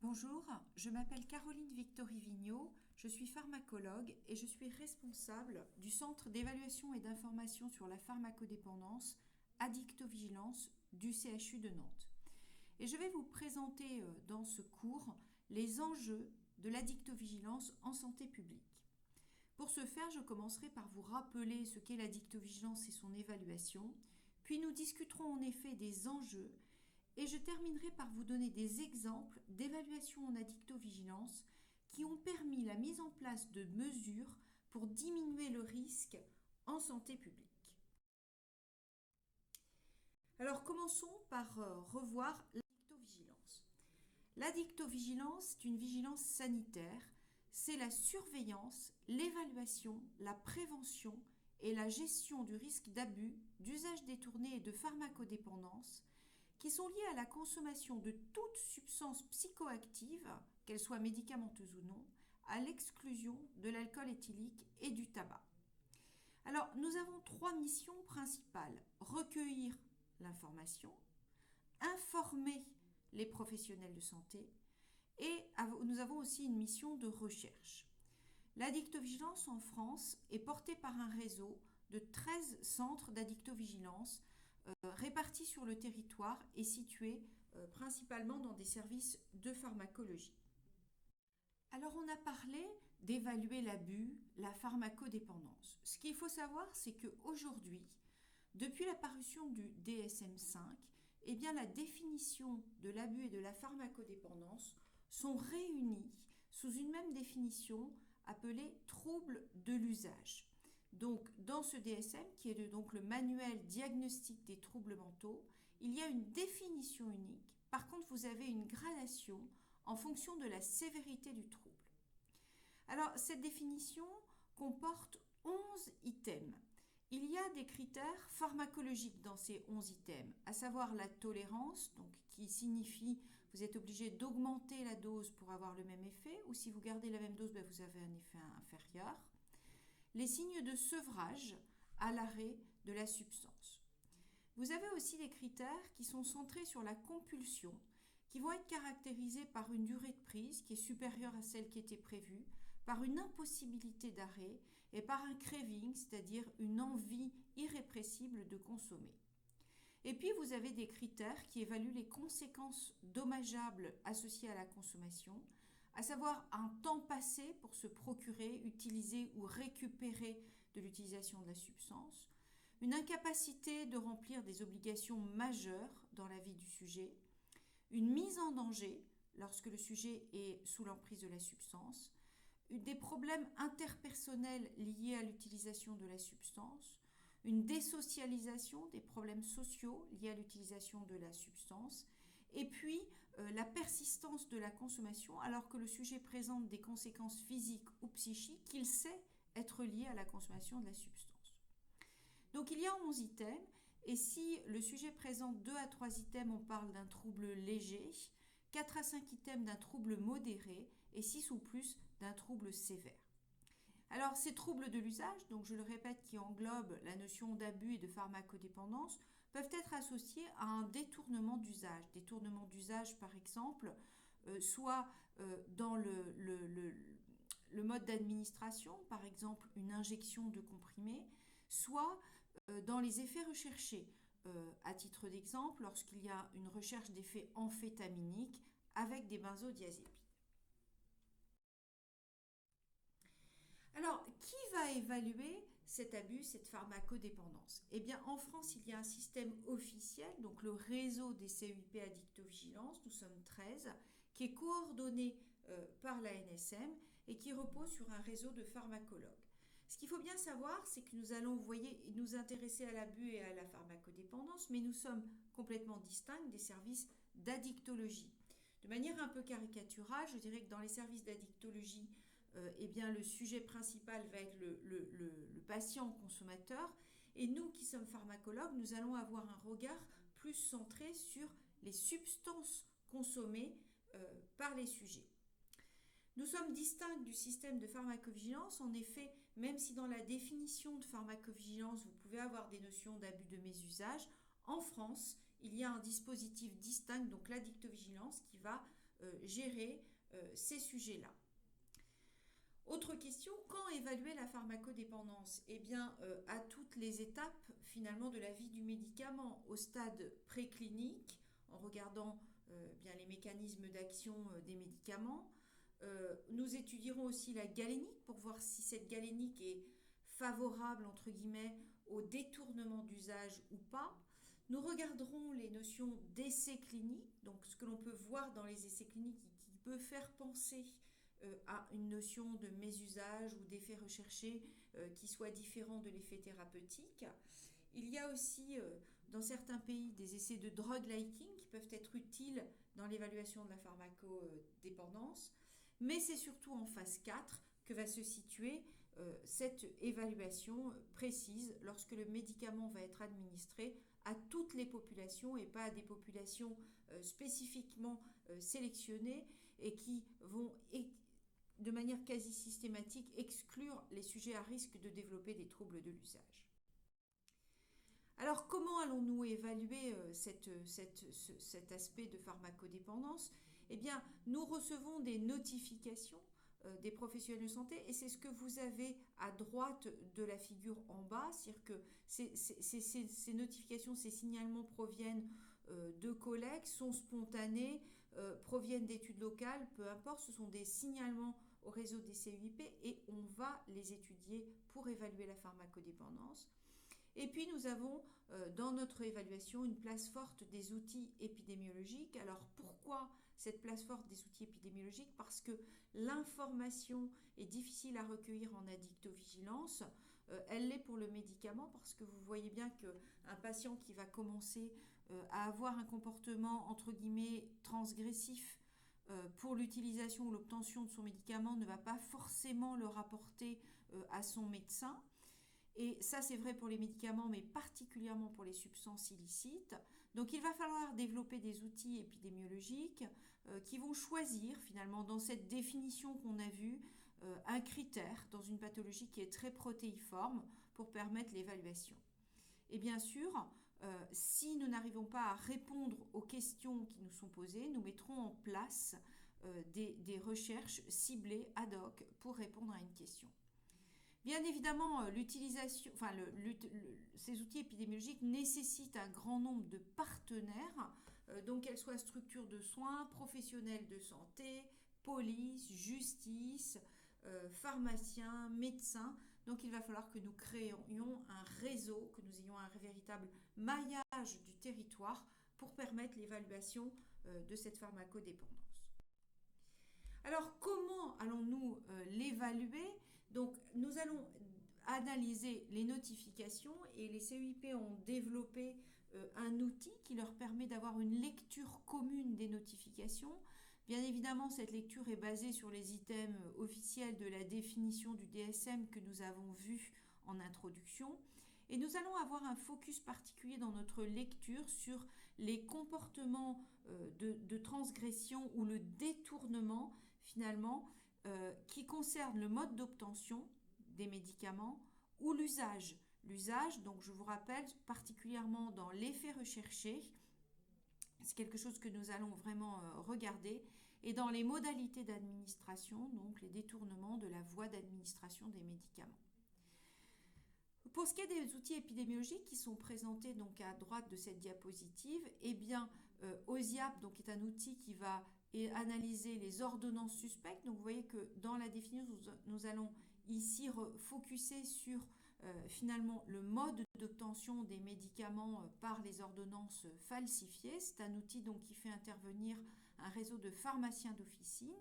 Bonjour, je m'appelle Caroline Victory-Vignot, je suis pharmacologue et je suis responsable du Centre d'évaluation et d'information sur la pharmacodépendance Addictovigilance du CHU de Nantes. Et je vais vous présenter dans ce cours les enjeux de l'addictovigilance en santé publique. Pour ce faire, je commencerai par vous rappeler ce qu'est l'addictovigilance et son évaluation, puis nous discuterons en effet des enjeux. Et je terminerai par vous donner des exemples d'évaluation en addictovigilance qui ont permis la mise en place de mesures pour diminuer le risque en santé publique. Alors commençons par revoir l'addictovigilance. L'addictovigilance est une vigilance sanitaire, c'est la surveillance, l'évaluation, la prévention et la gestion du risque d'abus, d'usage détourné et de pharmacodépendance qui sont liées à la consommation de toute substance psychoactive, qu'elle soit médicamenteuse ou non, à l'exclusion de l'alcool éthylique et du tabac. Alors, nous avons trois missions principales. Recueillir l'information, informer les professionnels de santé et nous avons aussi une mission de recherche. L'addictovigilance en France est portée par un réseau de 13 centres d'addictovigilance répartis sur le territoire et situés principalement dans des services de pharmacologie. Alors on a parlé d'évaluer l'abus, la pharmacodépendance. Ce qu'il faut savoir, c'est qu'aujourd'hui, depuis la parution du DSM-5, eh bien, la définition de l'abus et de la pharmacodépendance sont réunies sous une même définition appelée trouble de l'usage. Donc, dans ce DSM, qui est donc le manuel diagnostic des troubles mentaux, il y a une définition unique. Par contre, vous avez une gradation en fonction de la sévérité du trouble. Alors, cette définition comporte 11 items. Il y a des critères pharmacologiques dans ces 11 items, à savoir la tolérance, donc, qui signifie que vous êtes obligé d'augmenter la dose pour avoir le même effet, ou si vous gardez la même dose, vous avez un effet inférieur. Les signes de sevrage à l'arrêt de la substance. Vous avez aussi des critères qui sont centrés sur la compulsion, qui vont être caractérisés par une durée de prise qui est supérieure à celle qui était prévue, par une impossibilité d'arrêt et par un craving, c'est-à-dire une envie irrépressible de consommer. Et puis vous avez des critères qui évaluent les conséquences dommageables associées à la consommation, à savoir un temps passé pour se procurer, utiliser ou récupérer de l'utilisation de la substance, une incapacité de remplir des obligations majeures dans la vie du sujet, une mise en danger lorsque le sujet est sous l'emprise de la substance, des problèmes interpersonnels liés à l'utilisation de la substance, une désocialisation, des problèmes sociaux liés à l'utilisation de la substance, et puis la persistance de la consommation alors que le sujet présente des conséquences physiques ou psychiques qu'il sait être liées à la consommation de la substance. Donc il y a 11 items, et si le sujet présente 2 à 3 items, on parle d'un trouble léger, 4 à 5 items d'un trouble modéré, et 6 ou plus d'un trouble sévère. Alors ces troubles de l'usage, donc je le répète, qui englobent la notion d'abus et de pharmacodépendance, peuvent être associés à un détournement d'usage. Détournement d'usage, par exemple, soit dans le mode d'administration, par exemple une injection de comprimés, soit dans les effets recherchés. À titre d'exemple, lorsqu'il y a une recherche d'effets amphétaminiques avec des benzodiazépines. Alors, qui va évaluer cet abus, cette pharmacodépendance? Eh bien, en France, il y a un système officiel, donc le réseau des CEIP Addictovigilance, nous sommes 13, qui est coordonné par la NSM et qui repose sur un réseau de pharmacologues. Ce qu'il faut bien savoir, c'est que nous allons, vous voyez, nous intéresser à l'abus et à la pharmacodépendance, mais nous sommes complètement distincts des services d'addictologie. De manière un peu caricaturale, je dirais que dans les services d'addictologie, eh bien, le sujet principal va être le patient consommateur, et nous qui sommes pharmacologues, nous allons avoir un regard plus centré sur les substances consommées par les sujets. Nous sommes distincts du système de pharmacovigilance. En effet, même si dans la définition de pharmacovigilance, vous pouvez avoir des notions d'abus de mésusage, en France, il y a un dispositif distinct, donc l'addictovigilance, qui va gérer ces sujets-là. Autre question, quand évaluer la pharmacodépendance? Eh bien, à toutes les étapes finalement de la vie du médicament, au stade préclinique, en regardant bien les mécanismes d'action des médicaments. Nous étudierons aussi la galénique pour voir si cette galénique est favorable entre guillemets au détournement d'usage ou pas. Nous regarderons les notions d'essais cliniques, donc ce que l'on peut voir dans les essais cliniques qui peut faire penser à une notion de mésusage ou d'effet recherché qui soit différent de l'effet thérapeutique. Il y a aussi dans certains pays des essais de drug liking qui peuvent être utiles dans l'évaluation de la pharmacodépendance, mais c'est surtout en phase 4 que va se situer cette évaluation précise lorsque le médicament va être administré à toutes les populations et pas à des populations spécifiquement sélectionnées et qui vont de manière quasi systématique exclure les sujets à risque de développer des troubles de l'usage. Alors comment allons-nous évaluer cet aspect de pharmacodépendance? Eh bien, nous recevons des notifications des professionnels de santé et c'est ce que vous avez à droite de la figure en bas, c'est-à-dire que ces notifications, ces signalements proviennent de collègues, sont spontanés, proviennent d'études locales, peu importe, ce sont des signalements au réseau des CUIP et on va les étudier pour évaluer la pharmacodépendance. Et puis nous avons dans notre évaluation une place forte des outils épidémiologiques. Alors pourquoi cette place forte des outils épidémiologiques? Parce que l'information est difficile à recueillir en addictovigilance. Elle l'est pour le médicament parce que vous voyez bien qu'un patient qui va commencer à avoir un comportement entre guillemets transgressif pour l'utilisation ou l'obtention de son médicament ne va pas forcément le rapporter à son médecin. Et ça, c'est vrai pour les médicaments, mais particulièrement pour les substances illicites. Donc, il va falloir développer des outils épidémiologiques qui vont choisir, finalement, dans cette définition qu'on a vue, un critère dans une pathologie qui est très protéiforme pour permettre l'évaluation. Et bien sûr, si nous n'arrivons pas à répondre aux questions qui nous sont posées, nous mettrons en place des recherches ciblées ad hoc pour répondre à une question. Bien évidemment, l'utilisation, ces outils épidémiologiques nécessitent un grand nombre de partenaires, donc qu'elles soient structures de soins, professionnels de santé, police, justice, pharmaciens, médecins. Donc il va falloir que nous créions un réseau, que nous ayons un véritable maillage du territoire pour permettre l'évaluation de cette pharmacodépendance. Alors comment allons-nous l'évaluer? Donc nous allons analyser les notifications et les CEIP ont développé un outil qui leur permet d'avoir une lecture commune des notifications. Bien évidemment, cette lecture est basée sur les items officiels de la définition du DSM que nous avons vu en introduction. Et nous allons avoir un focus particulier dans notre lecture sur les comportements de transgression ou le détournement, finalement, qui concernent le mode d'obtention des médicaments ou l'usage. L'usage, donc je vous rappelle, particulièrement dans l'effet recherché, c'est quelque chose que nous allons vraiment regarder, et dans les modalités d'administration, donc les détournements de la voie d'administration des médicaments. Pour ce qui est des outils épidémiologiques qui sont présentés donc à droite de cette diapositive, eh bien OSIAP donc, est un outil qui va analyser les ordonnances suspectes. Donc vous voyez que dans la définition, nous allons ici focuser sur finalement le mode d'obtention des médicaments par les ordonnances falsifiées. C'est un outil donc, qui fait intervenir un réseau de pharmaciens d'officine.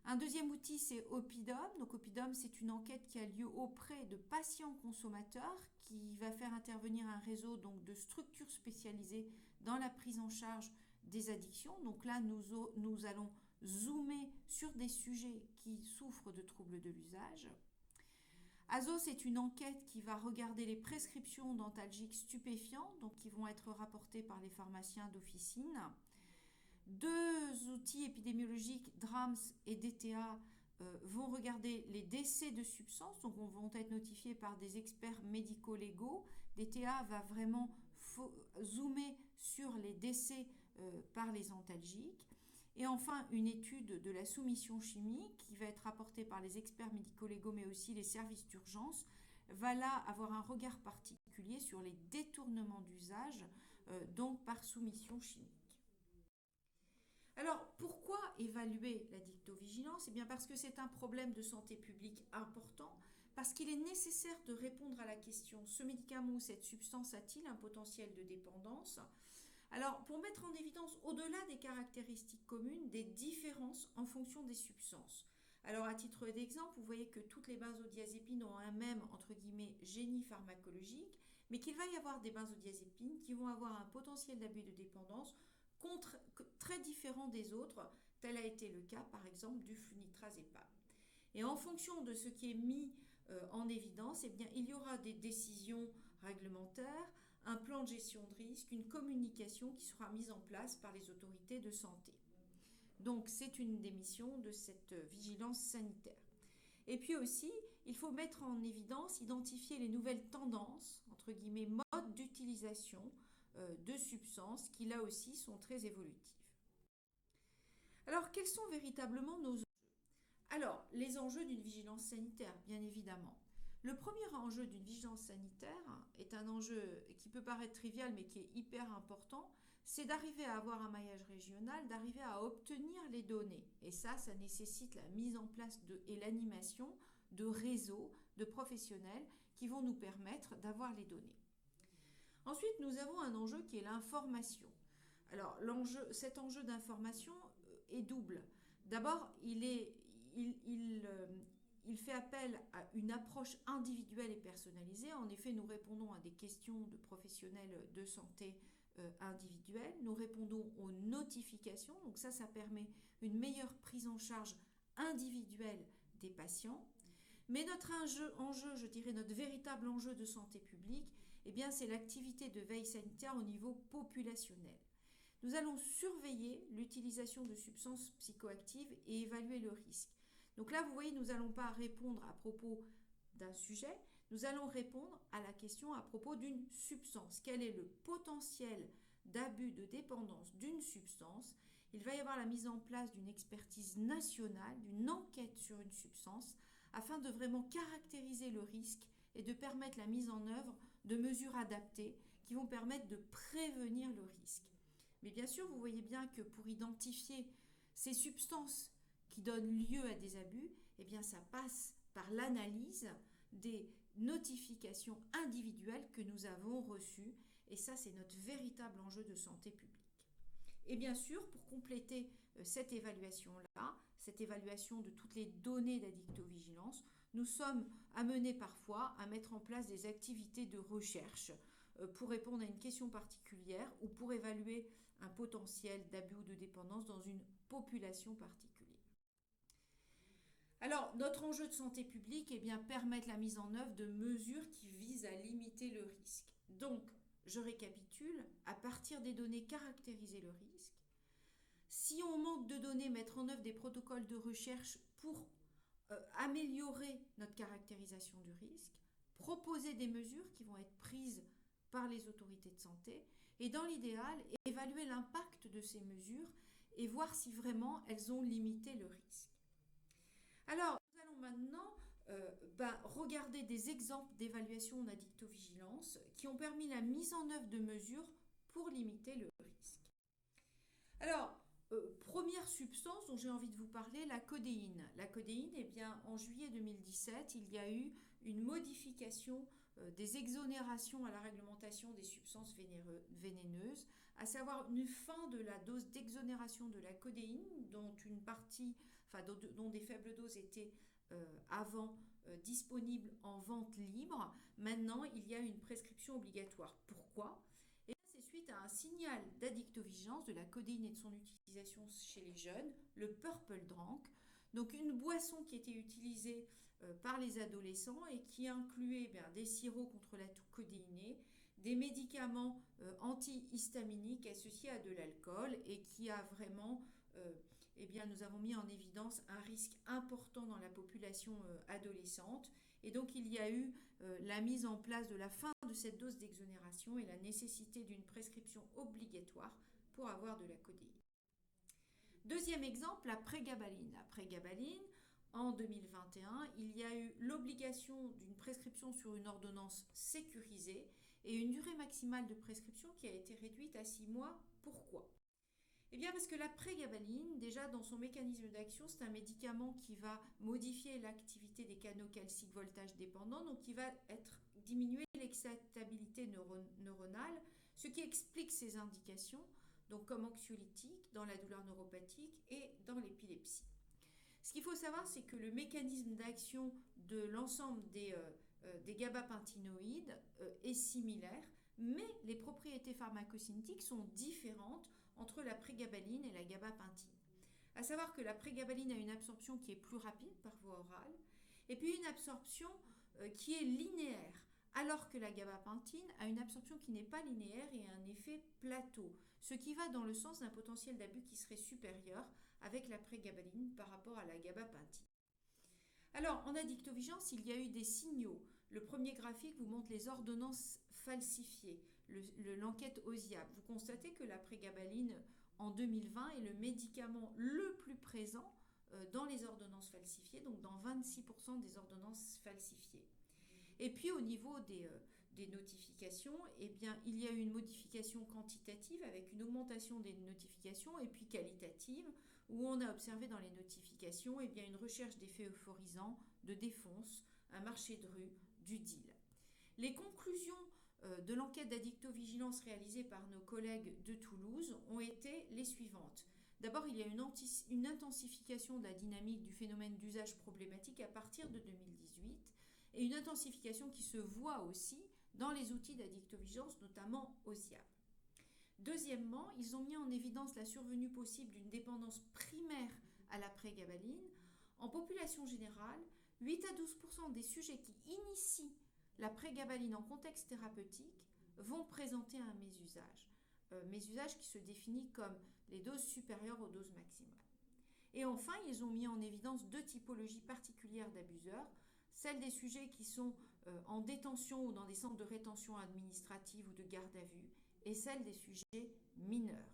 Un deuxième outil, c'est Oppidum. Donc Oppidum, c'est une enquête qui a lieu auprès de patients consommateurs qui va faire intervenir un réseau donc, de structures spécialisées dans la prise en charge des addictions. Donc là, nous allons zoomer sur des sujets qui souffrent de troubles de l'usage. ASO, c'est une enquête qui va regarder les prescriptions d'antalgiques stupéfiants, donc qui vont être rapportées par les pharmaciens d'officine. Deux outils épidémiologiques, DRAMS et DTA, vont regarder les décès de substances, donc vont être notifiés par des experts médico-légaux. DTA va vraiment zoomer sur les décès par les antalgiques. Et enfin, une étude de la soumission chimique qui va être apportée par les experts médico-légaux, mais aussi les services d'urgence, va là avoir un regard particulier sur les détournements d'usage, donc par soumission chimique. Alors, pourquoi évaluer la dictovigilance? Eh bien, parce que c'est un problème de santé publique important, parce qu'il est nécessaire de répondre à la question, ce médicament ou cette substance a-t-il un potentiel de dépendance? Alors, pour mettre en évidence, au-delà des caractéristiques communes, des différences en fonction des substances. Alors, à titre d'exemple, vous voyez que toutes les benzodiazépines ont un même, entre guillemets, génie pharmacologique, mais qu'il va y avoir des benzodiazépines qui vont avoir un potentiel d'abus de dépendance très différent des autres, tel a été le cas, par exemple, du flunitrazepam. Et en fonction de ce qui est mis en évidence, eh bien, il y aura des décisions réglementaires, un plan de gestion de risque, une communication qui sera mise en place par les autorités de santé. Donc, c'est une des missions de cette vigilance sanitaire. Et puis aussi, il faut mettre en évidence, identifier les nouvelles tendances, entre guillemets, modes d'utilisation de substances qui, là aussi, sont très évolutives. Alors, quels sont véritablement nos enjeux? Alors, les enjeux d'une vigilance sanitaire, bien évidemment. Le premier enjeu d'une vigilance sanitaire est un enjeu qui peut paraître trivial mais qui est hyper important, c'est d'arriver à avoir un maillage régional, d'arriver à obtenir les données. Et ça nécessite la mise en place et l'animation de réseaux, de professionnels qui vont nous permettre d'avoir les données. Ensuite, nous avons un enjeu qui est l'information. Alors, cet enjeu d'information est double. D'abord, il fait appel à une approche individuelle et personnalisée. En effet, nous répondons à des questions de professionnels de santé individuels. Nous répondons aux notifications. Donc ça permet une meilleure prise en charge individuelle des patients. Mais notre enjeu, je dirais notre véritable enjeu de santé publique, eh bien, c'est l'activité de veille sanitaire au niveau populationnel. Nous allons surveiller l'utilisation de substances psychoactives et évaluer le risque. Donc là, vous voyez, nous n'allons pas répondre à propos d'un sujet, nous allons répondre à la question à propos d'une substance. Quel est le potentiel d'abus de dépendance d'une substance? Il va y avoir la mise en place d'une expertise nationale, d'une enquête sur une substance, afin de vraiment caractériser le risque et de permettre la mise en œuvre de mesures adaptées qui vont permettre de prévenir le risque. Mais bien sûr, vous voyez bien que pour identifier ces substances qui donnent lieu à des abus, eh bien ça passe par l'analyse des notifications individuelles que nous avons reçues. Et ça, c'est notre véritable enjeu de santé publique. Et bien sûr, pour compléter cette évaluation-là, cette évaluation de toutes les données d'addictovigilance, nous sommes amenés parfois à mettre en place des activités de recherche pour répondre à une question particulière ou pour évaluer un potentiel d'abus ou de dépendance dans une population particulière. Alors, notre enjeu de santé publique est bien permettre la mise en œuvre de mesures qui visent à limiter le risque. Donc, je récapitule, à partir des données, caractériser le risque. Si on manque de données, mettre en œuvre des protocoles de recherche pour améliorer notre caractérisation du risque, proposer des mesures qui vont être prises par les autorités de santé et dans l'idéal, évaluer l'impact de ces mesures et voir si vraiment elles ont limité le risque. Alors, nous allons maintenant regarder des exemples d'évaluation en addictovigilance qui ont permis la mise en œuvre de mesures pour limiter le risque. Alors, première substance dont j'ai envie de vous parler, la codéine. La codéine, eh bien, en juillet 2017, il y a eu une modification des exonérations à la réglementation des substances vénéneuses, à savoir une fin de la dose d'exonération de la codéine, dont une partie, dont des faibles doses étaient avant disponibles en vente libre. Maintenant, il y a une prescription obligatoire. Pourquoi ? Et c'est suite à un signal d'addictovigilance de la codéine et de son utilisation chez les jeunes, le Purple Drank, donc une boisson qui était utilisée par les adolescents et qui incluait des sirops contre la toux codéinée, des médicaments antihistaminiques associés à de l'alcool et qui a vraiment, nous avons mis en évidence un risque important dans la population adolescente. Et donc il y a eu la mise en place de la fin de cette dose d'exonération et la nécessité d'une prescription obligatoire pour avoir de la codéine. Deuxième exemple, la prégabaline. La prégabaline, en 2021, il y a eu l'obligation d'une prescription sur une ordonnance sécurisée et une durée maximale de prescription qui a été réduite à 6 mois. Pourquoi ? Eh bien parce que la prégabaline, déjà dans son mécanisme d'action, c'est un médicament qui va modifier l'activité des canaux calciques voltage dépendants, donc qui va diminuer l'excitabilité neuronale, ce qui explique ses indications, donc comme anxiolytique, dans la douleur neuropathique et dans l'épilepsie. Ce qu'il faut savoir, c'est que le mécanisme d'action de l'ensemble des gabapentinoïdes est similaire, mais les propriétés pharmacocinétiques sont différentes entre la prégabaline et la gabapentine. À savoir que la prégabaline a une absorption qui est plus rapide par voie orale, et puis une absorption qui est linéaire, alors que la gabapentine a une absorption qui n'est pas linéaire et a un effet plateau, ce qui va dans le sens d'un potentiel d'abus qui serait supérieur avec la prégabaline par rapport à la gabapentine. Alors, en addictovigilance, il y a eu des signaux. Le premier graphique vous montre les ordonnances falsifiées, l'enquête OSIAP. Vous constatez que la prégabaline, en 2020, est le médicament le plus présent dans les ordonnances falsifiées, donc dans 26% des ordonnances falsifiées. Et puis, au niveau des notifications, eh bien, il y a eu une modification quantitative avec une augmentation des notifications et puis qualitative, où on a observé dans les notifications eh bien, une recherche d'effets euphorisants, de défonce, un marché de rue, du deal. Les conclusions de l'enquête d'addictovigilance réalisée par nos collègues de Toulouse ont été les suivantes. D'abord, il y a une intensification de la dynamique du phénomène d'usage problématique à partir de 2018 et une intensification qui se voit aussi dans les outils d'addictovigilance, notamment OSIAP. Deuxièmement, ils ont mis en évidence la survenue possible d'une dépendance primaire à la prégabaline. En population générale, 8 à 12% des sujets qui initient la prégabaline en contexte thérapeutique vont présenter un mésusage. Mésusage qui se définit comme les doses supérieures aux doses maximales. Et enfin, ils ont mis en évidence deux typologies particulières d'abuseurs, celle des sujets qui sont en détention ou dans des centres de rétention administrative ou de garde à vue, et celle des sujets mineurs.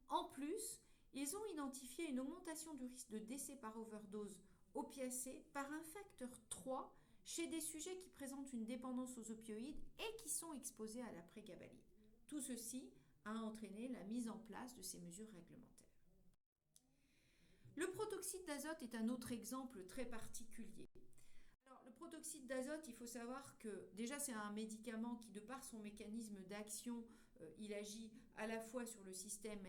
En plus, ils ont identifié une augmentation du risque de décès par overdose opiacée par un facteur 3 chez des sujets qui présentent une dépendance aux opioïdes et qui sont exposés à la prégabaline. Tout ceci a entraîné la mise en place de ces mesures réglementaires. Le protoxyde d'azote est un autre exemple très particulier. Alors, le protoxyde d'azote, il faut savoir que déjà c'est un médicament qui, de par son mécanisme d'action, il agit à la fois sur le système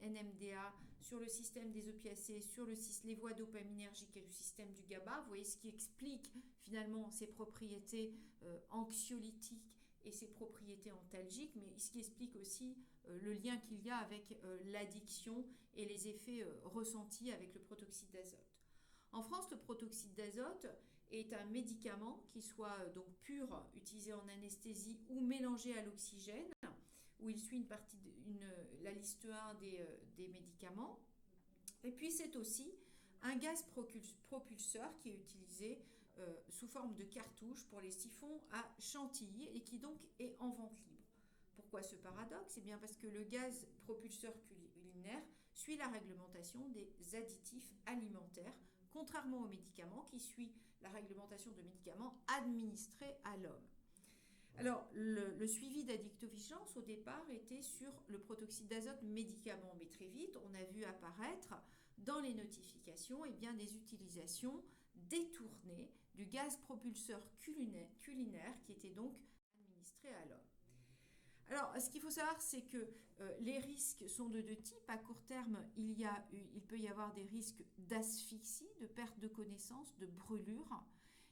NMDA, sur le système des opiacés, sur les voies dopaminergiques et le système du GABA. Vous voyez ce qui explique finalement ses propriétés anxiolytiques et ses propriétés antalgiques, mais ce qui explique aussi le lien qu'il y a avec l'addiction et les effets ressentis avec le protoxyde d'azote. En France, le protoxyde d'azote est un médicament qui soit donc pur, utilisé en anesthésie ou mélangé à l'oxygène, où il suit la liste 1 des médicaments. Et puis c'est aussi un gaz propulseur qui est utilisé sous forme de cartouche pour les siphons à chantilly et qui donc est en vente libre. Pourquoi ce paradoxe ? Eh bien parce que le gaz propulseur culinaire suit la réglementation des additifs alimentaires, contrairement aux médicaments qui suit la réglementation de médicaments administrés à l'homme. Alors, le suivi d'addictovigilance, au départ, était sur le protoxyde d'azote médicament, mais très vite, on a vu apparaître dans les notifications eh bien, des utilisations détournées du gaz propulseur culinaire qui était donc administré à l'homme. Alors, ce qu'il faut savoir, c'est que les risques sont de deux types. À court terme, il peut y avoir des risques d'asphyxie, de perte de connaissance, de brûlure.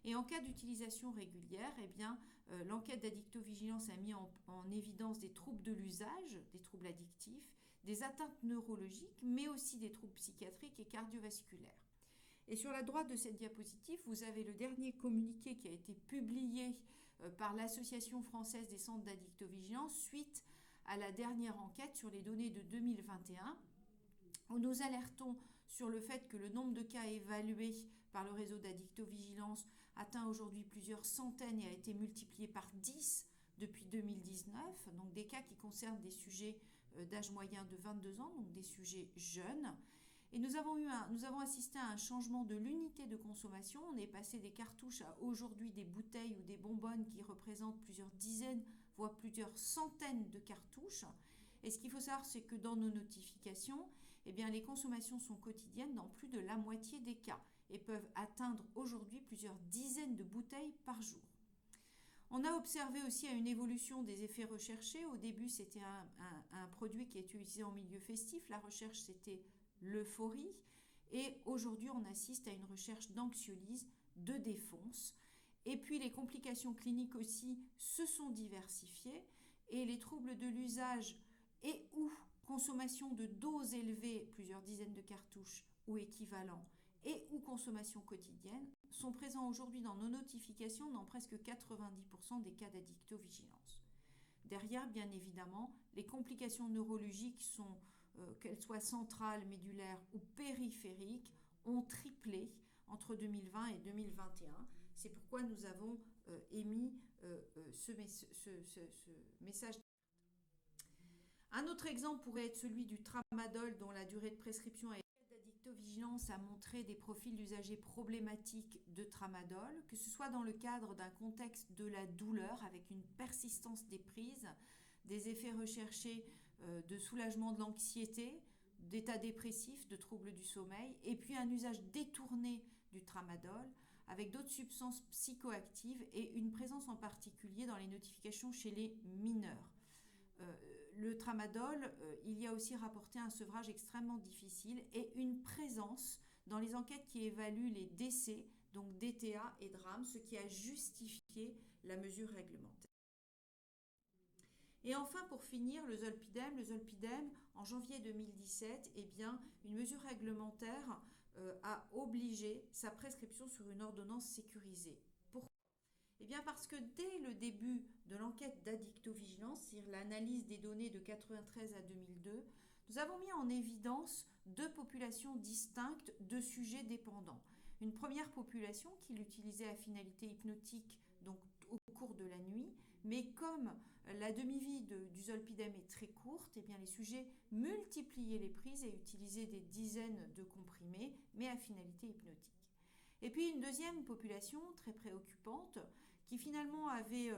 Et en cas d'utilisation régulière, eh bien, l'enquête d'addictovigilance a mis en évidence des troubles de l'usage, des troubles addictifs, des atteintes neurologiques, mais aussi des troubles psychiatriques et cardiovasculaires. Et sur la droite de cette diapositive, vous avez le dernier communiqué qui a été publié par l'Association française des centres d'addictovigilance suite à la dernière enquête sur les données de 2021, où nous alertons sur le fait que le nombre de cas évalués par le réseau d'addictovigilance atteint aujourd'hui plusieurs centaines et a été multiplié par 10 depuis 2019, donc des cas qui concernent des sujets d'âge moyen de 22 ans, donc des sujets jeunes. Et nous avons assisté à un changement de l'unité de consommation. On est passé des cartouches à aujourd'hui des bouteilles ou des bonbonnes qui représentent plusieurs dizaines, voire plusieurs centaines de cartouches. Et ce qu'il faut savoir, c'est que dans nos notifications, eh bien, les consommations sont quotidiennes dans plus de la moitié des cas et peuvent atteindre aujourd'hui plusieurs dizaines de bouteilles par jour. On a observé aussi une évolution des effets recherchés. Au début, c'était un produit qui est utilisé en milieu festif. La recherche, c'était l'euphorie. Et aujourd'hui, on assiste à une recherche d'anxiolyse, de défonce. Et puis, les complications cliniques aussi se sont diversifiées. Et les troubles de l'usage et ou consommation de doses élevées, plusieurs dizaines de cartouches ou équivalents, et ou consommation quotidienne, sont présents aujourd'hui dans nos notifications dans presque 90% des cas d'addictovigilance. Derrière, bien évidemment, les complications neurologiques sont, qu'elles soient centrales, médulaires ou périphériques, ont triplé entre 2020 et 2021. C'est pourquoi nous avons émis ce message. Un autre exemple pourrait être celui du tramadol, dont la durée de prescription est L'addictovigilance a montré des profils d'usagers problématiques de tramadol, que ce soit dans le cadre d'un contexte de la douleur avec une persistance des prises, des effets recherchés de soulagement de l'anxiété, d'état dépressif, de troubles du sommeil, et puis un usage détourné du tramadol avec d'autres substances psychoactives et une présence en particulier dans les notifications chez les mineurs. Le tramadol, il y a aussi rapporté un sevrage extrêmement difficile et une présence dans les enquêtes qui évaluent les décès, donc DTA et DRAM, ce qui a justifié la mesure réglementaire. Et enfin, pour finir, le zolpidem, en janvier 2017, eh bien, une mesure réglementaire a obligé sa prescription sur une ordonnance sécurisée. Eh bien parce que dès le début de l'enquête d'addictovigilance, c'est-à-dire l'analyse des données de 1993 à 2002, nous avons mis en évidence deux populations distinctes de sujets dépendants. Une première population qui l'utilisait à finalité hypnotique, donc au cours de la nuit, mais comme la demi-vie du zolpidem est très courte, eh bien les sujets multipliaient les prises et utilisaient des dizaines de comprimés, mais à finalité hypnotique. Et puis une deuxième population très préoccupante qui finalement avait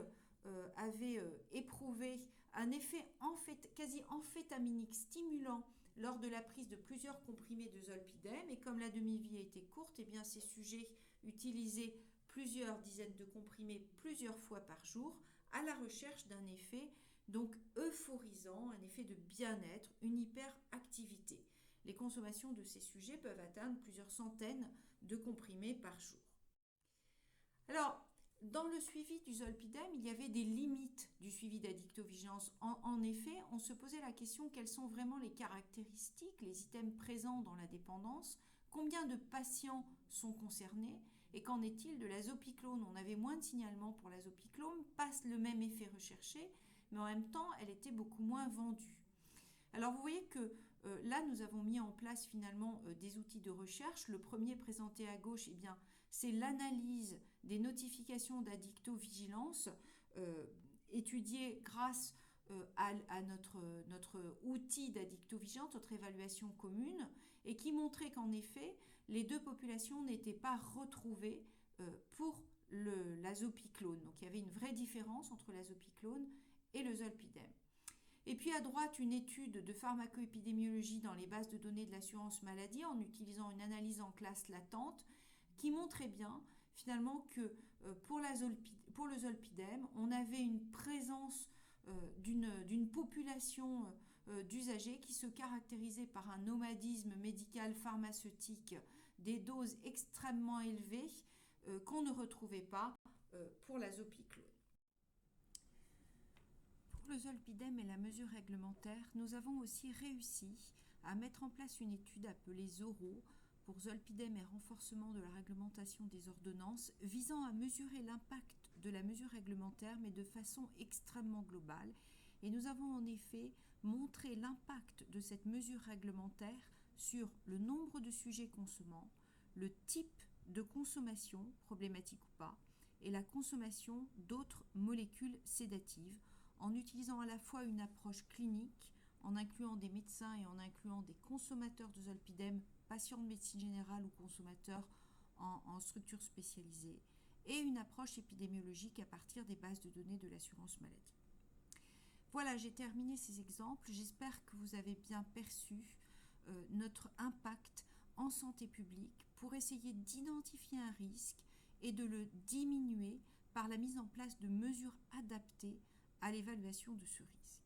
éprouvé un effet quasi amphétaminique stimulant lors de la prise de plusieurs comprimés de zolpidem. Et comme la demi-vie était courte, eh bien ces sujets utilisaient plusieurs dizaines de comprimés plusieurs fois par jour à la recherche d'un effet donc euphorisant, un effet de bien-être, une hyperactivité. Les consommations de ces sujets peuvent atteindre plusieurs centaines de comprimés par jour. Alors, dans le suivi du zolpidem, il y avait des limites du suivi d'addictovigilance. En effet, on se posait la question quelles sont vraiment les caractéristiques, les items présents dans la dépendance, combien de patients sont concernés et qu'en est-il de la zopiclone. On avait moins de signalements pour la zopiclone, pas le même effet recherché, mais en même temps, elle était beaucoup moins vendue. Alors vous voyez que là, nous avons mis en place finalement des outils de recherche. Le premier présenté à gauche, eh bien, c'est l'analyse des notifications d'addictovigilance étudiées grâce à notre outil d'addictovigilance, notre évaluation commune, et qui montrait qu'en effet, les deux populations n'étaient pas retrouvées pour la zopiclone. Donc il y avait une vraie différence entre la zopiclone et le zolpidem. Et puis à droite, une étude de pharmacoépidémiologie dans les bases de données de l'assurance maladie en utilisant une analyse en classe latente qui montrait bien finalement que pour le zolpidem, on avait une présence d'une population d'usagers qui se caractérisait par un nomadisme médical pharmaceutique des doses extrêmement élevées qu'on ne retrouvait pas pour la zopiclone. Pour le zolpidem et la mesure réglementaire, nous avons aussi réussi à mettre en place une étude appelée ZORO pour zolpidem et renforcement de la réglementation des ordonnances visant à mesurer l'impact de la mesure réglementaire mais de façon extrêmement globale. Et nous avons en effet montré l'impact de cette mesure réglementaire sur le nombre de sujets consommants, le type de consommation, problématique ou pas, et la consommation d'autres molécules sédatives en utilisant à la fois une approche clinique, en incluant des médecins et en incluant des consommateurs de zolpidem patients de médecine générale ou consommateurs en structures spécialisées, et une approche épidémiologique à partir des bases de données de l'assurance maladie. Voilà, j'ai terminé ces exemples. J'espère que vous avez bien perçu notre impact en santé publique pour essayer d'identifier un risque et de le diminuer par la mise en place de mesures adaptées à l'évaluation de ce risque.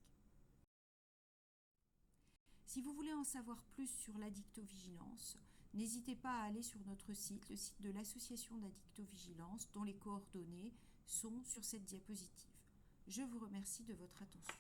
Si vous voulez en savoir plus sur l'addictovigilance, n'hésitez pas à aller sur notre site, le site de l'association d'addictovigilance, dont les coordonnées sont sur cette diapositive. Je vous remercie de votre attention.